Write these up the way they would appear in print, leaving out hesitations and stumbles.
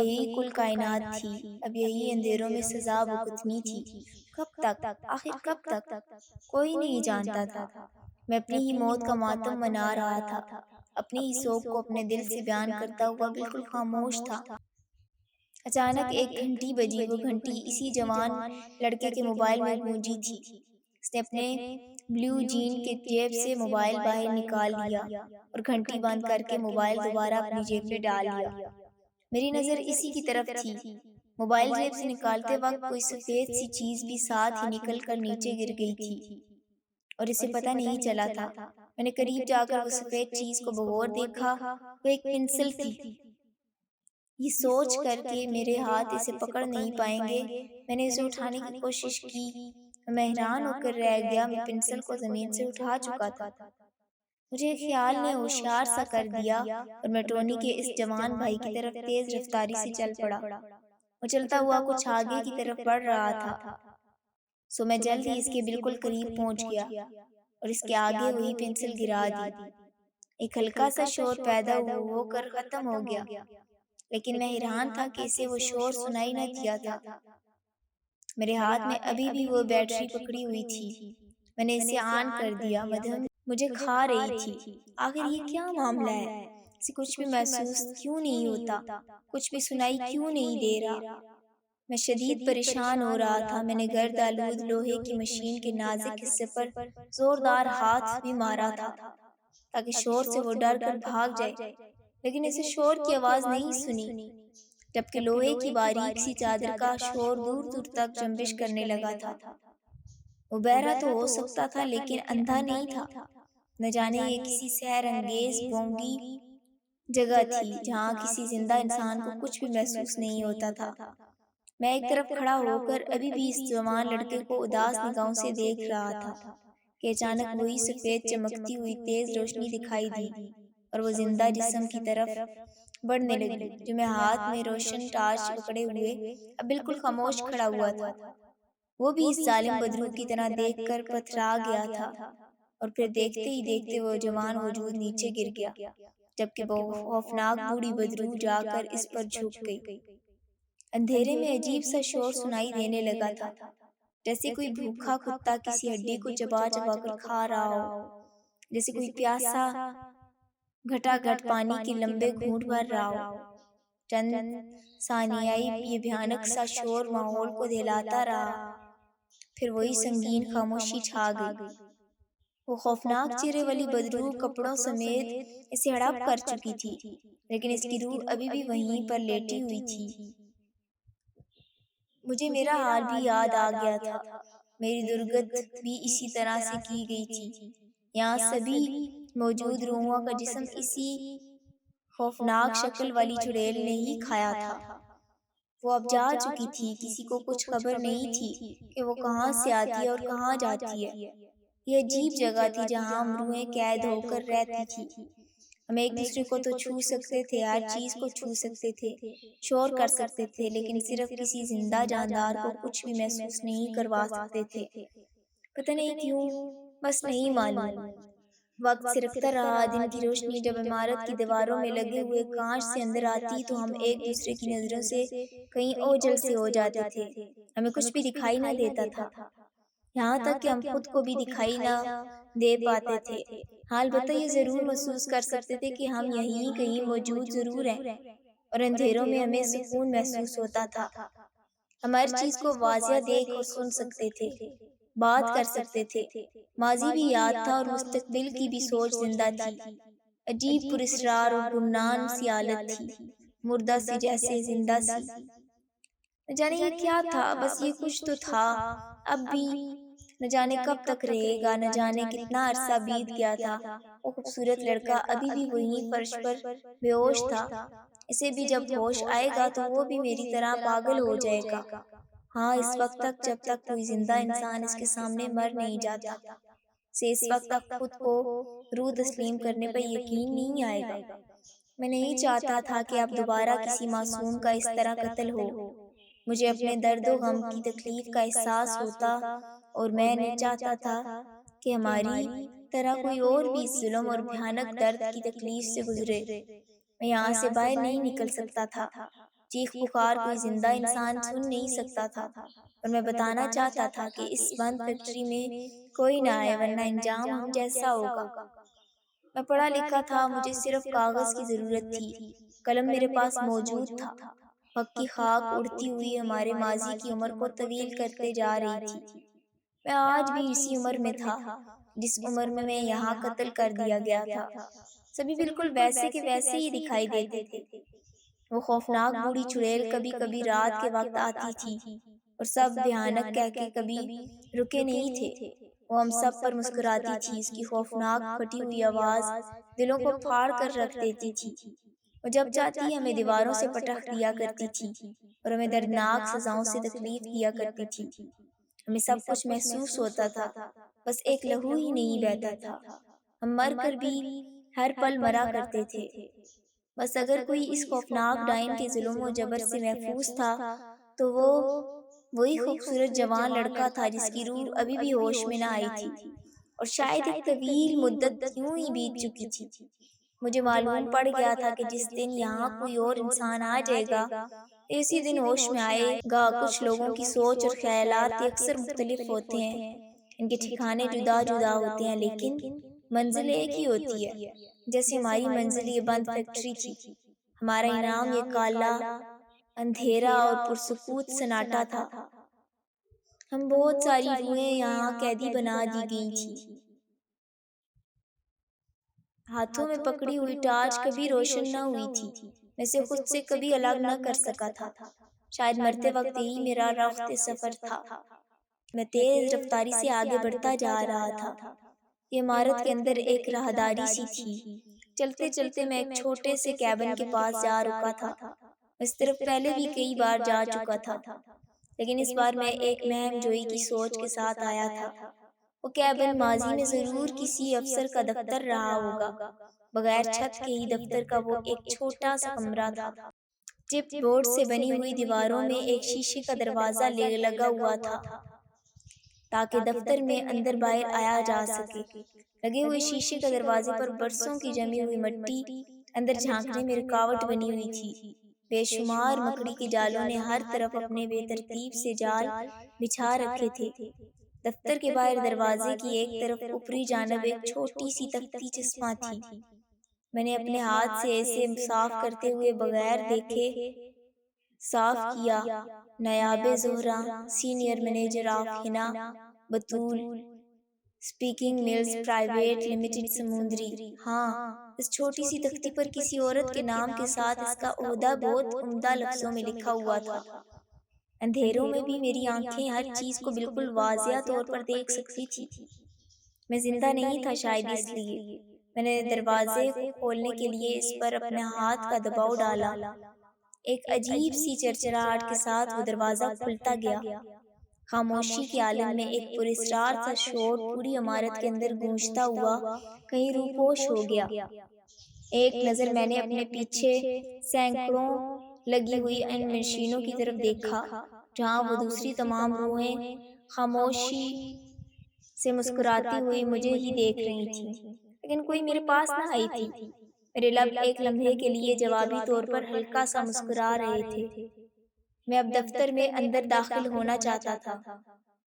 یہی کل کائنات تھی، اب یہی اندھیروں میں سزا بھگتنی تھی۔ کب تک؟ آخر کب تک؟ کوئی نہیں جانتا تھا۔ میں اپنی ہی موت کا ماتم منا رہا تھا، اپنی ہی سوگ کو اپنے دل سے بیان کرتا ہوا بالکل خاموش تھا۔ اچانک ایک گھنٹی بجی۔ وہ گھنٹی اسی جوان لڑکے کے موبائل میں گونجی تھی۔ اس نے اپنے بلیو جین کے جیب سے موبائل باہر نکال لیا اور گھنٹی بند کر کے موبائل دوبارہ اپنی جیب میں ڈال لیا۔ میری نظر اسی کی طرف تھی۔ موبائل جیب سے نکالتے وقت کوئی سفید سی چیز بھی ساتھ ہی نکل کر نیچے گر گئی تھی اور اسے پتہ نہیں چلا تھا۔ میں نے قریب جا کر وہ سفید چیز کو بغور دیکھا۔ وہ ایک پنسل تھی۔ یہ سوچ کر کہ میرے ہاتھ اسے پکڑ نہیں پائیں گے، میں نے اسے اٹھانے کی کوشش کی۔ میں حیران ہو کر رہ گیا۔ میں پنسل کو زمین سے اٹھا چکا تھا۔ مجھے خیال نے ہوشیار سا کر دیا اور میں ٹونی کے اس جوان بھائی کی طرف تیز رفتاری سے چل پڑا۔ وہ چلتا ہوا کچھ آگے کی طرف بڑھ رہا تھا، سو میں جلد ہی اس کے بالکل قریب پہنچ گیا اور اس کے آگے وہی پنسل گرا دی۔ ایک ہلکا سا شور پیدا ہو کر ختم ہو گیا، لیکن میں حیران تھا کہ اسے وہ شور سنائی نہ دیا تھا۔ میرے ہاتھ میں ابھی بھی وہ بیٹری پکڑی ہوئی تھی۔ میں نے اسے آن کر دیا۔ مدھم مجھے کھا رہی تھی۔ آخر یہ کیا معاملہ ہے؟ اسے کچھ بھی محسوس کیوں نہیں ہوتا؟ کچھ بھی سنائی کیوں نہیں دے رہا؟ میں شدید پریشان ہو رہا تھا۔ میں نے گرد آلود لوہے کی مشین کے نازک حصے پر زوردار ہاتھ بھی مارا تھا تاکہ شور سے وہ ڈر کر بھاگ جائے، لیکن اسے شور کی آواز نہیں سنی، جبکہ لوہے کی باریک سی چادر کا شور دور دور تک جنبش کرنے لگا تھا۔ وہ بہرا تو ہو سکتا تھا لیکن اندھا نہیں تھا۔ نہ جانے یہ کسی سحر انگیز بونگی جگہ تھی جہاں کسی زندہ انسان کو کچھ بھی محسوس نہیں ہوتا تھا۔ میں ایک طرف کھڑا ہو کر ابھی بھی اس جوان لڑکے کو اداس نگاہوں سے دیکھ رہا تھا کہ اچانک وہی سفید چمکتی ہوئی تیز روشنی دکھائی دی اور وہ زندہ جسم کی طرف بڑھنے لگی، جو میں ہاتھ میں روشن ٹارچ پکڑے ہوئے اب بالکل خاموش کھڑا ہوا تھا۔ وہ بھی اس ظالم بدرو کی طرح دیکھ کر پتھرا گیا تھا اور پھر دیکھتے ہی دیکھتے وہ جوان وجود نیچے گر گیا، جبکہ وہ خوفناک بوڑھی بدرو جا کر اس پر جھک گئی۔ اندھیرے میں عجیب سا شور سنائی دینے لگا تھا، جیسے کوئی بھوکا کتا کسی ہڈی کو چبا چبا کر کھا رہا ہو، جیسے کوئی پیاسا گھٹا گھٹ پانی کے لمبے گھونٹ بھر رہا ہو۔ چند ثانیہ یہ بھیانک سا شور ماحول کو دہلاتا رہا، پھر وہی سنگین خاموشی چھا گئی۔ وہ خوفناک چہرے والی بدرو کپڑوں سمیت اسے ہڑپ کر چکی تھی، لیکن اس کی روح ابھی بھی وہیں پر لیٹی ہوئی تھی۔ مجھے میرا حال بھی یاد آ گیا تھا۔ میری درگت بھی اسی طرح سے کی گئی تھی۔ یہاں سبھی موجود روحوں کا جسم اسی خوفناک شکل والی چڑیل نے ہی کھایا تھا۔ وہ اب جا چکی تھی۔ کسی کو کچھ خبر نہیں تھی کہ وہ کہاں سے آتی ہے اور کہاں جاتی ہے۔ یہ عجیب جگہ تھی جہاں ہم روحیں قید ہو کر رہتی تھی۔ ہم ایک دوسرے کو تو چھو سکتے تھے، ہر چیز کو چھو سکتے تھے، شور کر سکتے تھے، لیکن صرف کسی زندہ جاندار کو کچھ بھی محسوس نہیں کروا سکتے تھے۔ پتہ نہیں کیوں، بس نہیں معلوم۔ وقت سرکتا رہا۔ دن کی روشنی جب عمارت کی دیواروں میں لگے ہوئے کانچ سے اندر آتی تو ہم ایک دوسرے کی نظروں سے کہیں اوجھل سے ہو جاتے تھے۔ ہمیں کچھ بھی دکھائی نہ دیتا تھا، یہاں تک کہ ہم خود کو بھی دکھائی نہ دے پاتے تھے۔ ہاں البتہ یہ ضرور محسوس کر سکتے تھے کہ ہم یہیں کہیں موجود ضرور ہیں، اور اندھیروں میں ہمیں سکون محسوس ہوتا تھا۔ ہم ہر چیز کو واضح دیکھ اور سن سکتے تھے، بات کر سکتے تھے۔ ماضی بھی یاد تھا اور مستقبل کی بھی سوچ زندہ تھی۔ عجیب پراسرار اور گمنام سی حالت تھی، مردہ سی جیسے زندہ سی۔ نہ جانے یہ کیا تھا، بس یہ کچھ تو تھا اب بھی، نہ جانے کب تک رہے گا، نہ جانے کتنا عرصہ بیت گیا تھا۔ وہ خوبصورت لڑکا ابھی بھی وہیں فرش پر بے ہوش تھا۔ اسے بھی جب ہوش آئے گا تو وہ بھی میری طرح پاگل ہو جائے گا۔ ہاں اس وقت تک جب تک کوئی زندہ انسان اس کے سامنے مر نہیں جاتا، اسے اس وقت تک خود کو روح تسلیم کرنے پر یقین نہیں آئے گا۔ میں نہیں چاہتا تھا کہ اب دوبارہ کسی معصوم کا اس طرح قتل ہو۔ مجھے اپنے درد و غم کی تکلیف کا احساس ہوتا اور میں نے چاہتا تھا کہ ہماری طرح کوئی اور بھی اس ظلم اور بھیانک درد کی تکلیف سے گزرے۔ میں یہاں سے باہر نہیں نکل سکتا تھا۔ چیخ پکار کوئی زندہ انسان سن نہیں سکتا تھا، اور میں بتانا چاہتا تھا کہ اس بند فیکٹری میں کوئی نہ آئے ورنہ انجام ہم جیسا ہوگا۔ میں پڑھا لکھا تھا، مجھے صرف کاغذ کی ضرورت تھی، قلم میرے پاس موجود تھا۔ وقت کی خاک اڑتی ہوئی ہمارے ماضی کی عمر کو طویل کرتے جا رہی تھی۔ میں آج بھی اسی عمر میں تھا جس عمر میں میں یہاں قتل کر دیا گیا تھا۔ سبھی بالکل ویسے کے ویسے ہی دکھائی دیتے تھے۔ وہ خوفناک بوڑھی چڑیل کبھی کبھی رات کے وقت آتی تھی اور سب بھیانک کہہ کے کبھی رکے نہیں تھے۔ وہ ہم سب پر مسکراتی تھی، اس کی خوفناک پھٹی ہوئی آواز دلوں کو پھاڑ کر رکھ دیتی تھی۔ وہ جب چاہتی ہمیں دیواروں سے پٹخ دیا کرتی تھی اور ہمیں دردناک سزاؤں سے تکلیف دیا کرتی تھی۔ ہمیں سب کچھ محسوس ہوتا تھا، بس ایک لہو ہی نہیں بہتا تھا۔ ہم مر کر بھی ہر پل مرا کرتے تھے۔ بس اگر کوئی اس خوفناک ڈائن کے ظلم و جبر سے محفوظ تھا تو وہ وہی خوبصورت جوان لڑکا تھا جس کی روح ابھی بھی ہوش میں نہ آئی تھی، اور شاید ایک طویل مدت یوں ہی بیت چکی تھی۔ مجھے معلوم پڑ گیا تھا کہ جس دن یہاں کوئی اور انسان آ جائے گا، اسی دن ہوش میں آئے گا۔ کچھ لوگوں کی سوچ اور خیالات اکثر مختلف ہوتے ہیں، ان کے ٹھکانے جدا جدا ہوتے ہیں، لیکن منزل ایک ہی ہوتی ہے۔ جیسے ہماری منزل یہ بند فیکٹری تھی، ہمارا انعام یہ کالا اندھیرا اور پرسکوت سناٹا تھا۔ ہم بہت ساری روحیں یہاں قیدی بنا دی گئی تھی۔ ہاتھوں میں پکڑی ہوئی ٹارچ کبھی روشن نہ ہوئی تھی، میں سے خود سے کبھی الگ نہ کر سکا تھا۔ شاید مرتے وقت یہی میرا رخت سفر تھا۔ میں تیز رفتاری سے آگے بڑھتا جا رہا تھا۔ یہ عمارت کے اندر ایک راہداری سی تھی۔ چلتے چلتے میں ایک چھوٹے سے کیبن کے پاس جا رکا تھا۔ اس طرف پہلے بھی کئی بار جا چکا تھا، لیکن اس بار میں ایک مہم جوئی کی سوچ کے ساتھ آیا تھا۔ وہ کیبن ماضی میں ضرور کسی افسر کا دفتر رہا ہوگا۔ بغیر چھت کے ہی دفتر کا وہ ایک چھوٹا سا کمرہ تھا۔ چپ بورڈ سے بنی ہوئی دیواروں میں ایک شیشے کا دروازہ لگا ہوا تھا تاکہ دفتر میں اندر باہر آیا جا سکے۔ لگے ہوئے شیشے کے دروازے پر برسوں کی جمی ہوئی مٹی اندر جھانکنے میں رکاوٹ بنی ہوئی تھی۔ بے شمار مکڑی کے جالوں نے ہر طرف اپنے بے ترتیب سے جال بچھا رکھے تھے۔ دفتر کے باہر دروازے کی ایک طرف اوپری جانب ایک چھوٹی سی تختی چسپاں تھی۔ میں نے اپنے ہاتھ سے اسے صاف کرتے ہوئے بغیر دیکھے صاف کیا۔ نایاب زہرا، سینئر منیجر آف ہنا بطول اسپیکنگ ملز پرائیویٹ لمیٹڈ سمندری۔ ہاں، اس چھوٹی سی تختی پر کسی عورت کے نام کے ساتھ اس کا عہدہ بہت عمدہ لفظوں میں لکھا ہوا تھا۔ اندھیروں میں بھی میری آنکھیں ہر چیز کو بالکل واضح طور پر دیکھ سکتی تھی۔ میں زندہ نہیں تھا، شاید اس لیے میں نے دروازے کو کھولنے کے لیے اس پر اپنے ہاتھ کا دباؤ ڈالا۔ ایک عجیب سی چرچراہٹ کے ساتھ وہ دروازہ کھلتا گیا۔ خاموشی کے عالم میں ایک پراسرار سا شور پوری عمارت کے اندر گونجتا ہوا کہیں روپوش ہو گیا۔ ایک نظر میں نے اپنے پیچھے سینکڑوں لگی ہوئی ان مشینوں کی طرف دیکھا، جہاں وہ دوسری تمام روحیں خاموشی سے مسکراتی ہوئی مجھے ہی دیکھ رہی تھیں، لیکن کوئی میرے پاس نہ آئی تھی۔ میرے لب ایک لمحے کے لیے جوابی طور پر ہلکا سا مسکرا رہے تھے۔ میں اب دفتر میں اندر داخل ہونا چاہتا تھا۔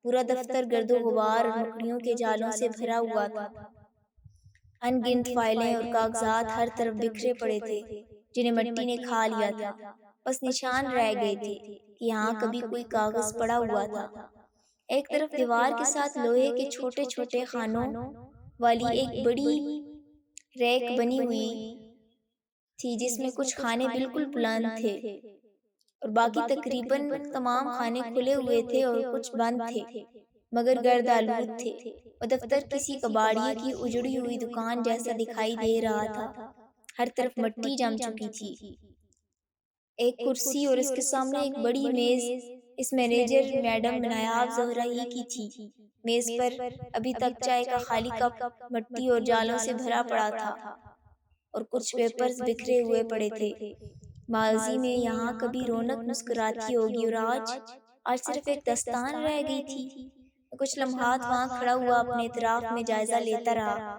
پورا دفتر گرد و غبار اور مکڑیوں کے جالوں سے بھرا ہوا تھا۔ ان گنت فائلیں اور کاغذات ہر طرف بکھرے پڑے تھے، جنہیں مٹی نے کھا لیا تھا۔ بس نشان رہ گئے تھے کہ یہاں کبھی کوئی کاغذ پڑا ہوا تھا۔ ایک طرف دیوار کے ساتھ لوہے کے چھوٹے چھوٹے خانوں والی ایک بڑی ریک بنی ہوئی تھی، جس میں کچھ خانے بالکل بلند تھے اور باقی تقریباً تمام خانے کھلے ہوئے تھے اور کچھ بند تھے مگر گرد آلود تھے۔ وہ دفتر کسی کباڑیے کی اجڑی ہوئی دکان جیسا دکھائی دے رہا تھا۔ ہر طرف مٹی جم چکی تھی۔ ایک کرسی اور اس کے سامنے ایک بڑی میز اس مینیجر میڈم نایاب زہرا ہی کی تھی۔ میز پر ابھی تک چائے کا خالی کپ مٹی اور جالوں سے بھرا پڑا تھا اور کچھ پیپرز بکھرے ہوئے پڑے تھے۔ ماضی میں یہاں کبھی رونق مسکراتی ہوگی اور آج صرف ایک داستان رہ گئی تھی۔ میں کچھ لمحات وہاں کھڑا ہوا اپنے اطراف میں جائزہ لیتا رہا۔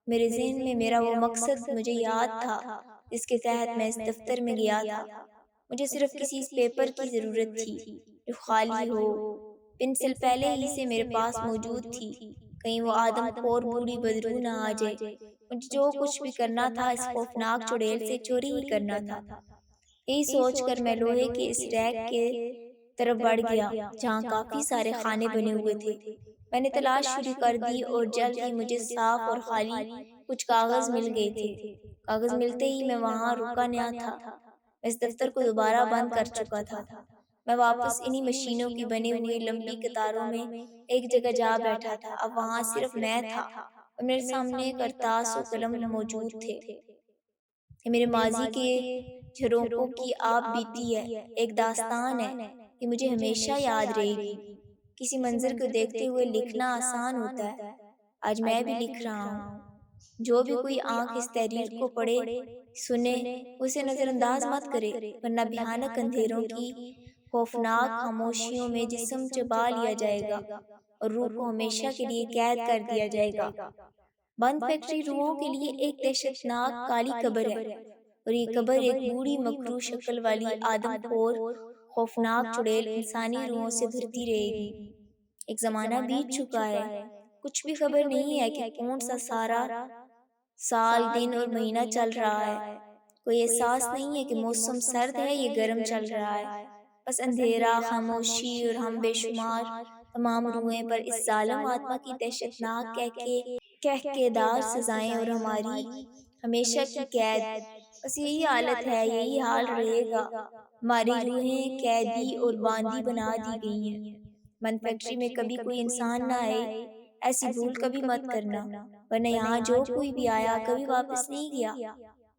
میرے ذہن میں میرا وہ مقصد مجھے یاد تھا جس کے تحت میں اس دفتر میں گیا تھا۔ مجھے صرف کسی پیپر کی ضرورت تھی جو خالی ہو، پنسل پہلے ہی سے میرے پاس موجود تھی، کہیں وہ آدم خور بوڑھی بدرو نہ آ جائے۔ مجھے جو کچھ بھی کرنا تھا اس خوفناک چڑیل سے چوری ہی کرنا تھا۔ یہی سوچ کر میں لوہے کے اس ریک کے طرف بڑھ گیا جہاں کافی سارے خانے بنے ہوئے تھے۔ میں نے تلاش شروع کر دی اور جلد ہی مجھے صاف اور خالی کچھ کاغذ مل گئے تھے۔ کاغذ ملتے ہی میں وہاں رکا نہ تھا، میں اس دفتر کو دوبارہ بند کر چکا تھا۔ میں واپس انہی مشینوں کی بنی ہوئی لمبی قطاروں میں ایک جگہ جا بیٹھا تھا۔ اب وہاں صرف میں تھا اور میرے سامنے کرتاس و قلم موجود تھے۔ یہ میرے ماضی کے جھروکوں کی آپ بیتی ہے، ایک داستان ہے کہ مجھے ہمیشہ یاد رہے گی۔ کسی منظر کو دیکھتے ہوئے لکھنا آسان ہوتا ہے، آج میں بھی لکھ رہا ہوں۔ جو بھی کوئی آنکھ اس تحریر کو پڑھے سنے اسے نظر انداز مت کرے، ورنہ بھیانک اندھیروں کی خوفناک خاموشیوں میں جسم چبا لیا جائے گا اور روح کو ہمیشہ کے لیے قید کر دیا جائے گا۔ بند فیکٹری روحوں کے لیے ایک دہشتناک کالی قبر ہے، اور یہ قبر ایک بوڑھی مکروہ شکل والی آدم خور خوفناک چڑیل انسانی روحوں سے بھرتی رہے گی۔ ایک زمانہ بیت چکا ہے، کچھ بھی خبر نہیں ہے کہ کون سا سارا سال دن اور مہینہ چل رہا ہے، کوئی احساس نہیں ہے کہ موسم سرد ہے یا گرم چل رہا ہے، بس اندھیرا، خاموشی اور ہم بے شمار تمام روحیں پر اس ظالم آتما کی دہشتناک کہکےدار سزائیں اور ہماری ہمیشہ کی قید۔ بس یہی حالت ہے، یہی حال رہے گا۔ ہماری روحیں قیدی اور باندھی بنا دی گئی ہیں۔ بند فیکٹری میں کبھی کوئی انسان نہ آئے، ایسی بھول کبھی مت کرنا، ورنہ یہاں جو کوئی بھی آیا کبھی واپس نہیں گیا۔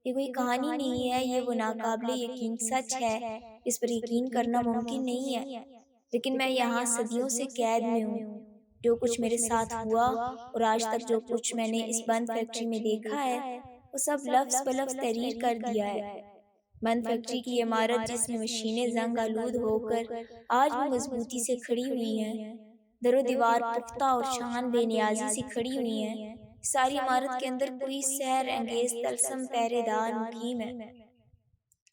یہ کوئی کہانی نہیں ہے، یہ وہ ناقابل یقین سچ ہے اس پر یقین کرنا ممکن نہیں ہے۔ لیکن میں یہاں صدیوں سے قید میں ہوں۔ جو کچھ میرے ساتھ ہوا اور آج تک جو کچھ میں نے اس بند فیکٹری میں دیکھا ہے وہ سب لفظ بلفظ تحریر کر دیا ہے۔ بند فیکٹری کی عمارت جس میں مشینیں زنگ آلود ہو کر آج بھی مضبوطی سے کھڑی ہوئی ہیں، در و دیوار پختہ اور شان بے نیازی سے کھڑی ہوئی ہیں، ساری عمارت کے اندر کوئی سحر انگیز طلسم پہرے دار مقیم ہے۔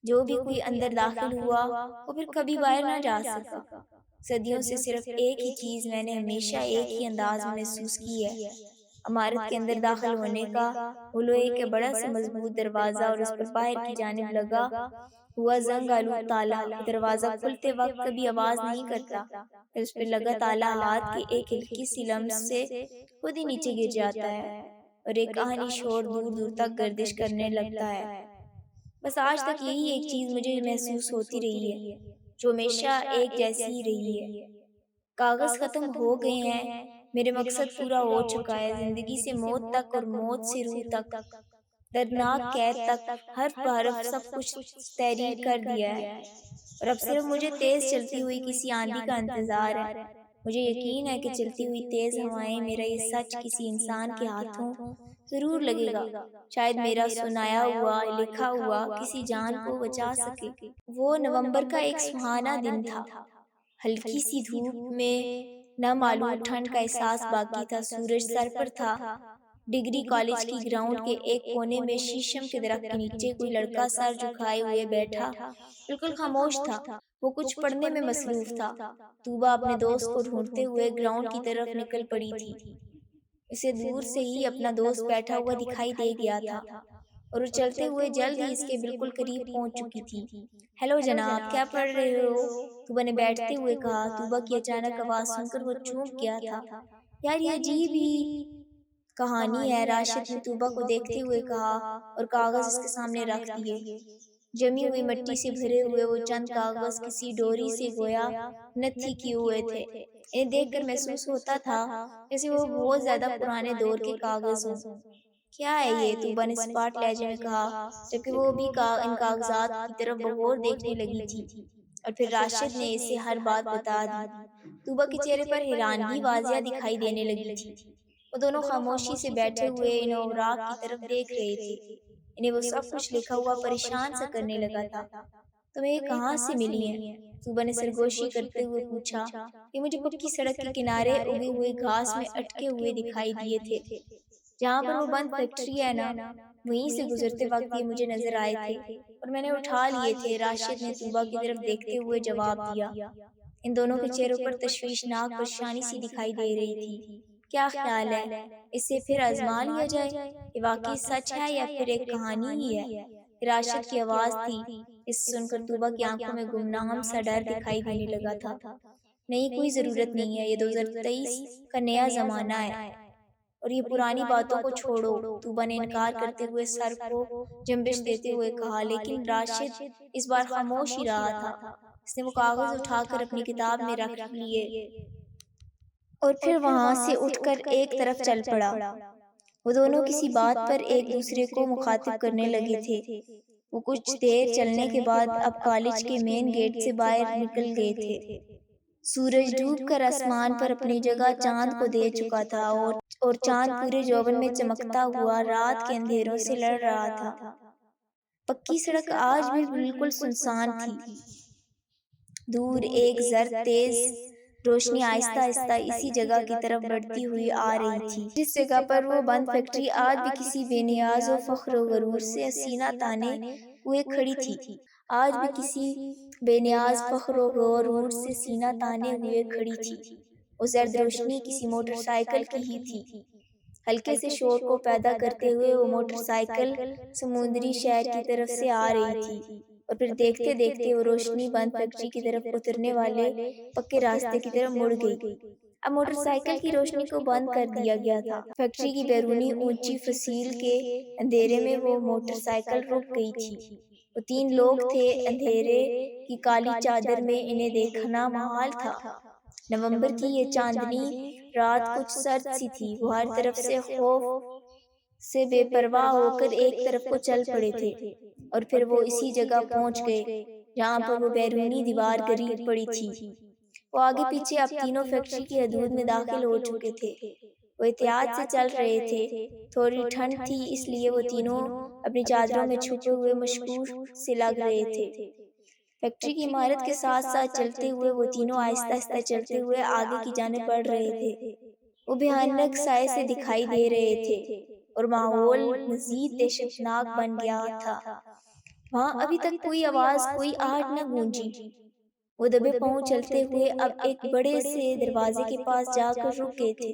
جو بھی کوئی اندر داخل ہوا وہ پھر کبھی باہر نہ جا سکا۔ صدیوں سے صرف ایک ہی چیز میں نے ہمیشہ ایک ہی انداز میں محسوس کی ہے، عمارت کے اندر داخل ہونے کا وہ لوہے کے بڑا سا مضبوط دروازہ اور اس پر باہر کی جانب لگا ہوا زنگ آلود تالا۔ دروازہ کھلتے وقت کبھی آواز نہیں کرتا، پھر اس پر لگا تالا ہاتھ کی ایک ہلکی سی لمس سے خود ہی نیچے گر جاتا ہے اور ایک آہنی شور دور دور تک گردش کرنے لگتا ہے۔ بس آج تک یہی ایک چیز مجھے محسوس ہوتی رہی ہے جو ہمیشہ ایک جیسی ہی رہی ہے۔ کاغذ ختم ہو گئے ہیں، میرے مقصد پورا ہو چکا ہے، زندگی سے موت تک اور موت سے روح تک، دردناک قید تک، حرف بحرف سب کچھ تحریر کر دیا ہے، اور اب صرف مجھے تیز چلتی ہوئی کسی آندھی کا انتظار ہے۔ مجھے یقین ہے کہ چلتی ہوئی تیز ہوائیں میرا یہ سچ کسی انسان کے ہاتھوں ضرور لگے گا، شاید میرا سنایا ہوا لکھا ہوا کسی جان کو بچا سکے۔ وہ نومبر کا ایک سہانا دن تھا، ہلکی سی دھوپ میں نم آلود ٹھنڈ کا احساس باقی تھا، سورج سر پر تھا۔ ڈگری کالج کی گراؤنڈ کے ایک کونے میں شیشم کے درخت کے نیچے کوئی لڑکا سر جھکائے ہوئے بیٹھا بالکل خاموش تھا، وہ کچھ پڑھنے میں مصروف تھا۔ طوبہ اپنے دوست کو ڈھونڈتے ہوئے گراؤنڈ کی طرف نکل پڑی تھی، اسے دور سے ہی اپنا دوست بیٹھا ہوا دکھائی دے گیا تھا اور وہ چلتے ہوئے جلد ہی اس کے بالکل قریب پہنچ چکی تھی۔ ہیلو جناب، کیا پڑھ رہے ہو؟ طوبہ نے بیٹھتے ہوئے کہا۔ طوبہ کی اچانک آواز سن کر وہ چونک گیا تھا۔ یار یہ عجیب ہی کہانی ہے، راشد نے طوبہ کو دیکھتے ہوئے کہا اور کاغذ اس کے سامنے رکھ دیے۔ جمی ہوئی مٹی سے بھرے ہوئے وہ چند کاغذ کسی ڈوری سے گویا نتھی کیے ہوئے تھے۔ انہیں دیکھ کر محسوس ہوتا تھا جیسے وہ بہت زیادہ پرانے دور کے کاغذ ہوں۔ کیا ہے یہ؟ طوبہ نے سپاٹ لہجے میں کہا، جبکہ وہ بھی ان کاغذات کی طرف بغور دیکھنے لگی تھی، اور پھر راشد نے اسے ہر بات بتا دی۔ طوبہ کے چہرے پر حیرانگی واضح دکھائی دینے لگی تھی۔ وہ دونوں خاموشی سے بیٹھے ہوئے ان اوراق کی طرف دیکھ رہے تھے، انہیں وہ سب کچھ لکھا ہوا پریشان سا کرنے لگا تھا۔ تمہیں یہ کہاں سے ملی ہیں؟ طوبہ نے سرگوشی کرتے ہوئے پوچھا۔ یہ مجھے پکی سڑک کے کنارے اگے ہوئے گھاس میں اٹکے ہوئے دکھائی دیے تھے، جہاں پر وہ بند فیکٹری ہے نا، وہیں سے گزرتے وقت یہ مجھے نظر آئے تھے اور میں نے اٹھا لیے تھے۔ راشد نے طوبا کی طرف دیکھتے ہوئے جواب دیا۔ ان دونوں کے چہروں پر تشویشناک پریشانی سی دکھائی دے رہی تھی۔ کیا خیال ہے، اسے پھر آزما لیا جائے؟ یہ واقعی سچ ہے یا پھر ایک کہانی ہی ہے؟ راشد کی آواز تھی۔ اس سن کر طوبا کی آنکھوں میں گمنام سا ڈر دکھائی دینے لگا تھا۔ نہیں، کوئی ضرورت نہیں ہے، یہ 2023 کا نیا زمانہ ہے اور یہ پرانی باتوں کو چھوڑو۔ طوبا نے انکار کرتے ہوئے سر کو جنبش دیتے ہوئے کہا، لیکن راشد اس بار خاموش ہی رہا تھا۔ اس نے وہ کاغذ اٹھا کر اپنی کتاب میں رکھ لیے اور پھر وہاں سے اٹھ کر ایک طرف چل پڑا۔ وہ دونوں کسی بات پر ایک دوسرے کو مخاطب کرنے لگے تھے۔ وہ کچھ دیر چلنے کے بعد اب کالج کے مین گیٹ سے باہر نکل گئے تھے۔ سورج ڈوب کر آسمان پر اپنی جگہ چاند کو دے چکا تھا اور چاند پورے جوبن میں چمکتا ہوا رات کے اندھیروں سے لڑ رہا تھا۔ پکی سڑک آج بھی بالکل سنسان تھی۔ دور ایک زرد تیز روشنی آہستہ آہستہ اسی جگہ کی طرف بڑھتی ہوئی آ رہی تھی جس جگہ پر وہ بند فیکٹری آج بھی کسی بے نیاز و فخر و غرور سے سینہ تانے ہوئے کھڑی تھی۔ آج بھی کسی بے نیاز فخر و غرور سے سینہ تانے ہوئے کھڑی تھی۔ وہ زرد روشنی کسی موٹر سائیکل کی ہی تھی۔ ہلکے سے شور کو پیدا کرتے ہوئے وہ موٹر سائیکل سمندری شہر کی طرف سے آ رہی تھی اور پھر دیکھتے دیکھتے وہ روشنی بند فیکٹری کی طرف اترنے والے پکے راستے کی طرف مڑ گئی۔ اب موٹر سائیکل کی روشنی کو بند کر دیا گیا تھا۔ فیکٹری کی بیرونی اونچی فصیل کے اندھیرے میں وہ موٹر سائیکل رک گئی تھی۔ وہ تین لوگ تھے، اندھیرے کی کالی چادر میں انہیں دیکھنا محال تھا۔ نومبر کی یہ چاندنی رات کچھ سرد سی تھی۔ وہ ہر طرف سے خوف سے بے پرواہ ہو کر ایک طرف کو چل پڑے تھے اور پھر وہ اسی جگہ پہنچ گئے جہاں پر وہ بیرونی دیوار گری پڑی تھی۔ وہ آگے پیچھے اب تینوں فیکٹری کی حدود میں داخل ہو چکے تھے۔ وہ احتیاط سے چل رہے تھے۔ تھوڑی ٹھنڈ تھی، اس لیے وہ تینوں اپنی چادروں میں چھپے ہوئے مشکوک سے لگ رہے تھے۔ فیکٹری کی عمارت کے ساتھ ساتھ چلتے ہوئے وہ تینوں آہستہ آہستہ چلتے ہوئے آگے کی جانب بڑھ رہے تھے۔ وہ بھیانک سائے سے دکھائی دے رہے تھے اور ماحول مزید دہشتناک بن گیا تھا۔ وہاں ابھی تک کوئی آواز، کوئی آہٹ نہ گونجی۔ وہ دبے پاؤں چلتے ہوئے اب ایک بڑے سے دروازے کے پاس جا کر رک گئے تھے۔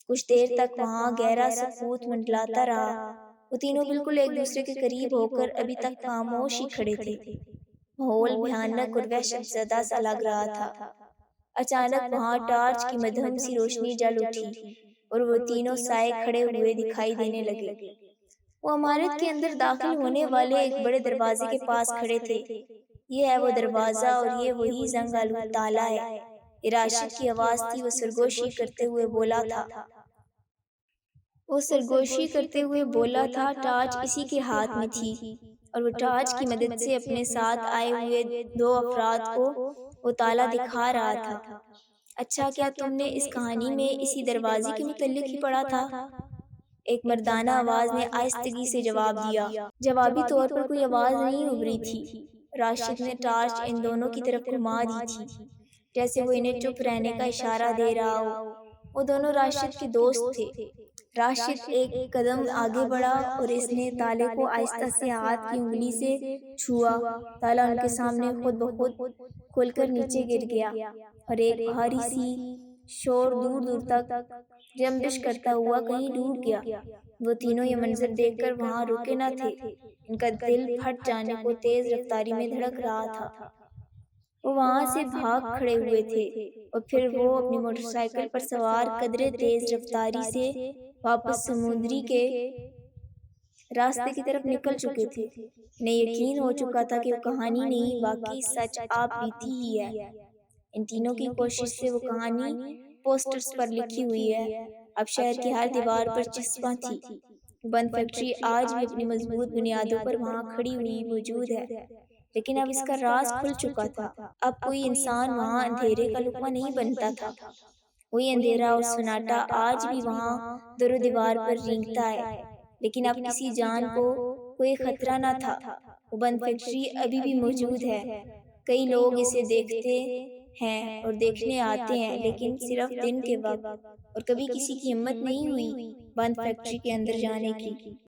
کچھ دیر تک وہاں گہرا سکوت منڈلاتا رہا۔ وہ تینوں بالکل ایک دوسرے کے قریب ہو کر ابھی تک خاموش ہی کھڑے تھے۔ ماحول بھیانک اور وحشت زدہ سا لگ رہا تھا۔ اچانک وہاں ٹارچ کی مدھم سی روشنی جل اٹھی اور وہ تینوں سائے کھڑے ہوئے دکھائی دینے لگے۔ وہ عمارت کے اندر داخل ہونے والے ایک بڑے دروازے کے پاس کھڑے تھے۔ یہ ہے وہ دروازہ اور یہ وہی زنگ آلود تالا ہے۔ یہ راشد کی آواز تھی۔ وہ سرگوشی کرتے ہوئے بولا تھا۔ ٹارچ اسی کے ہاتھ میں تھی اور وہ ٹارچ کی مدد سے اپنے ساتھ آئے ہوئے دو افراد کو وہ تالا دکھا رہا تھا۔ اچھا، کیا تم نے اس کہانی میں اسی دروازے کے متعلق ہی پڑھا تھا؟ ایک مردانہ آواز نے آہستگی سے جواب دیا۔ جوابی طور پر کوئی آواز نہیں ابھری تھی۔ راشد نے ٹارچ ان دونوں کی طرف گھما دی تھی جیسے وہ انہیں چپ رہنے کا اشارہ دے رہا ہو۔ وہ دونوں راشد کے دوست تھے۔ راشد ایک قدم آگے بڑھا اور اس نے تالے کو آہستہ سے ہاتھ کی انگلی سے چھوا۔ تالا ان کے سامنے خود بخود کھل کر نیچے گر گیا اور ایک بھاری سی شور دور دور تک جنبش کرتا ہوا کہیں ڈوب گیا۔ وہ تینوں یہ منظر دیکھ کر وہاں رکے نہ تھے۔ ان کا دل پھٹ جانے کو تیز رفتاری میں دھڑک رہا تھا۔ وہ وہاں سے بھاگ کھڑے ہوئے تھے اور پھر وہ اپنی موٹر سائیکل پر سوار قدرے تیز رفتاری سے واپس سمندری کے راستے کی طرف نکل چکے تھے۔ انہیں یقین ہو چکا تھا کہ وہ کہانی نہیں، واقعی سچ آپ بیتی ہی ہے۔ ان تینوں کی کوشش سے وہ کہانی پوسٹرز پر لکھی ہوئی ہے، اب شہر کی ہر دیوار پر چسپاں تھی۔ بند فیکٹری آج بھی اپنی مضبوط بنیادوں پر وہاں کھڑی ہوئی موجود ہے، لیکن اب اس کا راز کھل چکا تھا۔ اب کوئی انسان وہاں اندھیرے کا لقمہ نہیں بنتا تھا۔ وہی اندھیرا اور سناٹا آج بھی وہاں در و دیوار پر رینگتا ہے، لیکن اب کسی جان کو کوئی خطرہ نہ تھا۔ وہ بند فیکٹری ابھی بھی موجود ہے۔ کئی لوگ اسے دیکھتے ہیں اور دیکھنے آتے ہیں، لیکن صرف دن کے وقت، اور کبھی کسی کی ہمت نہیں ہوئی بند فیکٹری کے اندر جانے کی۔